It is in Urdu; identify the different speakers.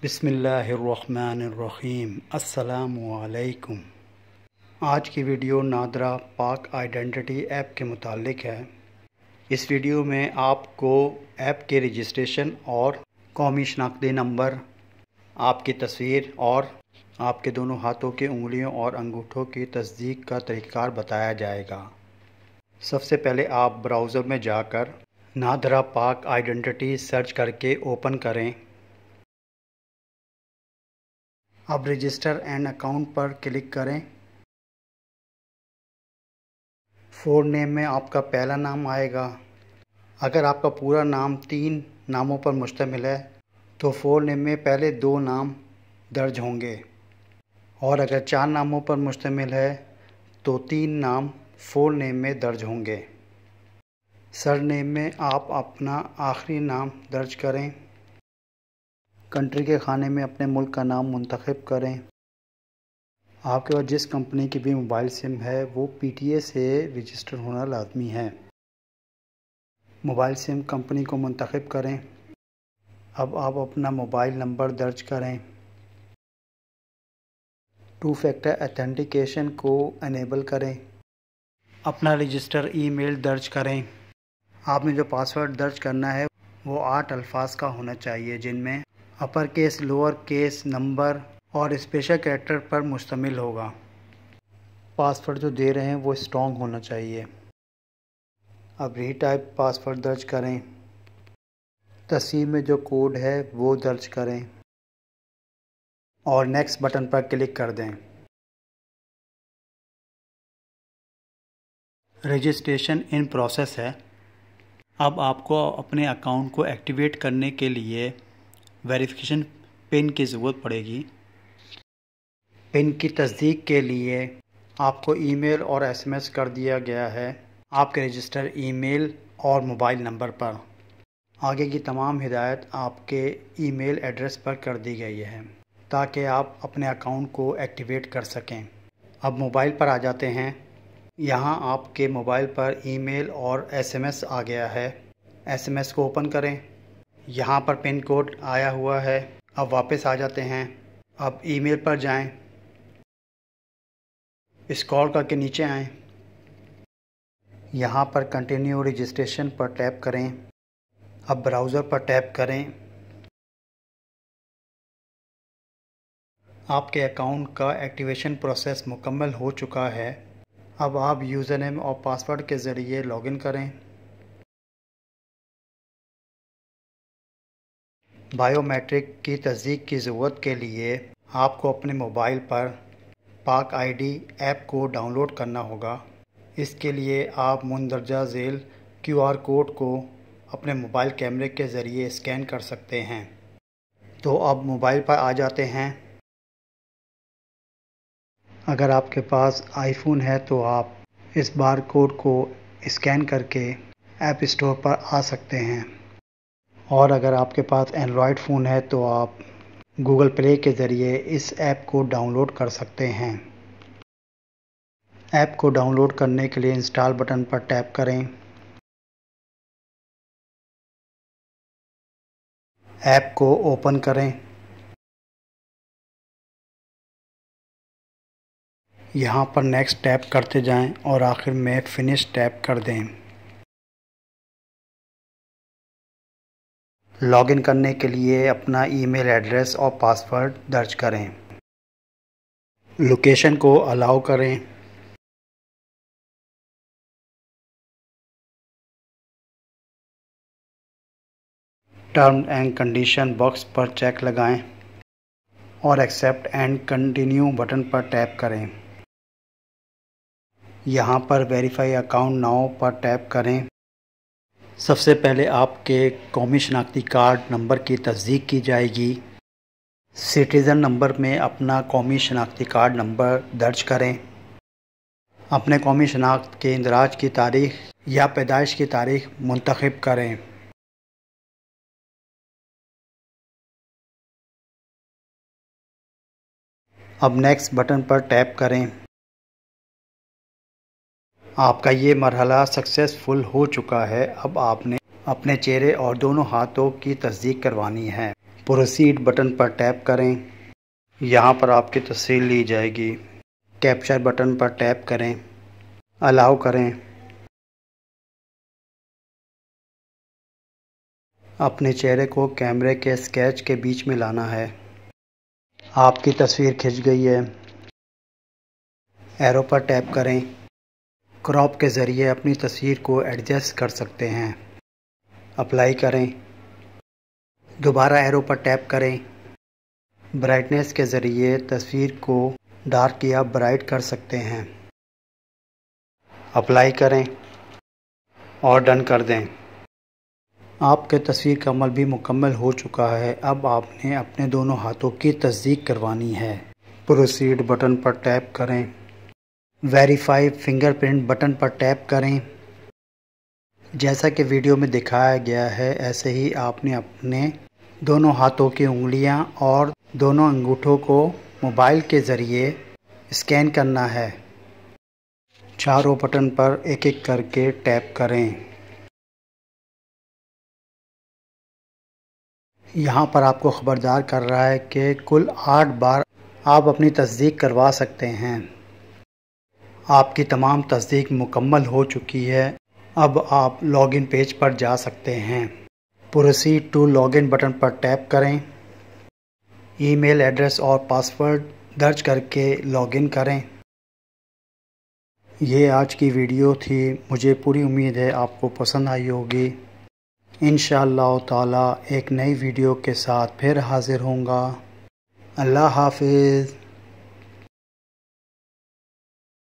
Speaker 1: بسم اللہ الرحمن الرحیم۔ السلام علیکم۔ آج کی ویڈیو نادرا پاک آئیڈینٹی ایپ کے متعلق ہے۔ اس ویڈیو میں آپ کو ایپ کے رجسٹریشن اور قومی شناختی نمبر، آپ کی تصویر اور آپ کے دونوں ہاتھوں کی انگلیوں اور انگوٹھوں کی تصدیق کا طریقہ کار بتایا جائے گا۔ سب سے پہلے آپ براؤزر میں جا کر نادرا پاک آئیڈینٹی سرچ کر کے اوپن کریں۔ اب register an account per click کریں۔ فور نیم میں آپ کا پہلا نام آئے گا۔ اگر آپ کا پورا نام 3 ناموں پر مشتمل ہے تو فور نیم میں پہلے 2 نام درج ہوں گے، اور اگر 4 ناموں پر مشتمل ہے تو 3 نام فور نیم میں درج ہوں گے۔ سر نیم میں آپ اپنا آخری نام درج کریں۔ کنٹری کے خانے میں اپنے ملک کا نام منتخب کریں۔ آپ کے پاس جس کمپنی کی بھی موبائل سم ہے وہ پی ٹی اے سے رجسٹر ہونا لازمی ہے۔ موبائل سم کمپنی کو منتخب کریں۔ اب آپ اپنا موبائل نمبر درج کریں۔ 2 فیکٹر ایتھینٹیکیشن کو انیبل کریں۔ اپنا رجسٹر ای میل درج کریں۔ آپ نے جو پاسورڈ درج کرنا ہے وہ 8 الفاظ کا ہونا چاہیے، جن میں upper case, lower case, number اور اسپیشل کریکٹر پر مشتمل ہوگا۔ پاسورڈ جو دے رہے ہیں وہ اسٹرانگ ہونا چاہیے۔ اب ری ٹائپ پاسورڈ درج کریں۔ تصویر میں جو کوڈ ہے وہ درج کریں اور نیکسٹ بٹن پر کلک کر دیں۔ رجسٹریشن ان پروسیس ہے۔ اب آپ کو اپنے اکاؤنٹ کو ایکٹیویٹ کرنے کے لیے ویریفیکیشن پن کی ضرورت پڑے گی۔ پن کی تصدیق کے لیے آپ کو ای میل اور ایس ایم ایس کر دیا گیا ہے آپ کے رجسٹر ای میل اور موبائل نمبر پر۔ آگے کی تمام ہدایت آپ کے ای میل ایڈریس پر کر دی گئی ہے تاکہ آپ اپنے اکاؤنٹ کو ایکٹیویٹ کر سکیں۔ اب موبائل پر آ جاتے ہیں۔ یہاں آپ کے موبائل پر ای میل اور ایس ایم ایس آ گیا ہے۔ ایس ایم ایس کو اوپن کریں۔ یہاں پر پن کوڈ آیا ہوا ہے۔ اب واپس آ جاتے ہیں۔ اب ای میل پر جائیں، اسکرول کر کے نیچے آئیں، یہاں پر کنٹینیو رجسٹریشن پر ٹیپ کریں۔ اب براؤزر پر ٹیپ کریں۔ آپ کے اکاؤنٹ کا ایکٹیویشن پروسیس مکمل ہو چکا ہے۔ اب آپ یوزر نیم اور پاسورڈ کے ذریعے لاگ ان کریں۔ بائیو میٹرک کی تصدیق کی ضرورت کے لیے آپ کو اپنے موبائل پر پاک آئی ڈی ایپ کو ڈاؤن لوڈ کرنا ہوگا۔ اس کے لیے آپ مندرجہ ذیل کیو آر کوڈ کو اپنے موبائل کیمرے کے ذریعے اسکین کر سکتے ہیں۔ تو اب موبائل پر آ جاتے ہیں۔ اگر آپ کے پاس آئی فون ہے تو آپ اس بار کوڈ کو اسکین کر کے ایپ اسٹور پر آ سکتے ہیں، اور اگر آپ کے پاس اینڈرائڈ فون ہے تو آپ گوگل پلے کے ذریعے اس ایپ کو ڈاؤن لوڈ کر سکتے ہیں۔ ایپ کو ڈاؤن لوڈ کرنے کے لیے انسٹال بٹن پر ٹیپ کریں۔ ایپ کو اوپن کریں۔ یہاں پر نیکسٹ ٹیپ کرتے جائیں اور آخر میں فنش ٹیپ کر دیں۔ لاگ ان کرنے کے لیے اپنا ای میل ایڈریس اور پاسورڈ درج کریں۔ لوکیشن کو الاؤ کریں۔ ٹرم اینڈ کنڈیشن باکس پر چیک لگائیں اور ایکسیپٹ اینڈ کنٹینیو بٹن پر ٹیپ کریں۔ یہاں پر ویریفائی اکاؤنٹ ناؤ پر ٹیپ کریں۔ سب سے پہلے آپ کے قومی شناختی کارڈ نمبر کی تصدیق کی جائے گی۔ سٹیزن نمبر میں اپنا قومی شناختی کارڈ نمبر درج کریں۔ اپنے قومی شناخت کے اندراج کی تاریخ یا پیدائش کی تاریخ منتخب کریں۔ اب نیکسٹ بٹن پر ٹیپ کریں۔ آپ کا یہ مرحلہ سکسیسفل ہو چکا ہے۔ اب آپ نے اپنے چہرے اور دونوں ہاتھوں کی تصدیق کروانی ہے۔ پروسیڈ بٹن پر ٹیپ کریں، یہاں پر آپ کی تصویر لی جائے گی۔ کیپچر بٹن پر ٹیپ کریں، الاؤ کریں۔ اپنے چہرے کو کیمرے کے اسکیچ کے بیچ میں لانا ہے۔ آپ کی تصویر کھنچ گئی ہے۔ ایرو پر ٹیپ کریں، کراپ کے ذریعے اپنی تصویر کو ایڈجسٹ کر سکتے ہیں۔ اپلائی کریں، دوبارہ ایرو پر ٹیپ کریں، برائٹنس کے ذریعے تصویر کو ڈارک یا برائٹ کر سکتے ہیں۔ اپلائی کریں اور ڈن کر دیں۔ آپ کے تصویر کا عمل بھی مکمل ہو چکا ہے۔ اب آپ نے اپنے دونوں ہاتھوں کی تصدیق کروانی ہے۔ پروسیڈ بٹن پر ٹیپ کریں، ویریفائی فنگر پرنٹ بٹن پر ٹیپ کریں۔ جیسا کہ ویڈیو میں دکھایا گیا ہے ایسے ہی آپ نے اپنے دونوں ہاتھوں کی انگلیاں اور دونوں انگوٹھوں کو موبائل کے ذریعے اسکین کرنا ہے۔ چاروں بٹن پر ایک ایک کر کے ٹیپ کریں۔ یہاں پر آپ کو خبردار کر رہا ہے کہ کل 8 بار آپ اپنی تصدیق کروا سکتے ہیں۔ آپ کی تمام تصدیق مکمل ہو چکی ہے۔ اب آپ لاگ ان پیج پر جا سکتے ہیں۔ Proceed to log in button پر ٹیپ کریں، ای میل ایڈریس اور پاسورڈ درج کر کے لاگ ان کریں۔ یہ آج کی ویڈیو تھی، مجھے پوری امید ہے آپ کو پسند آئی ہوگی۔ انشاءاللہ تعالی ایک نئی ویڈیو کے ساتھ پھر حاضر ہوں گا۔ اللہ حافظ۔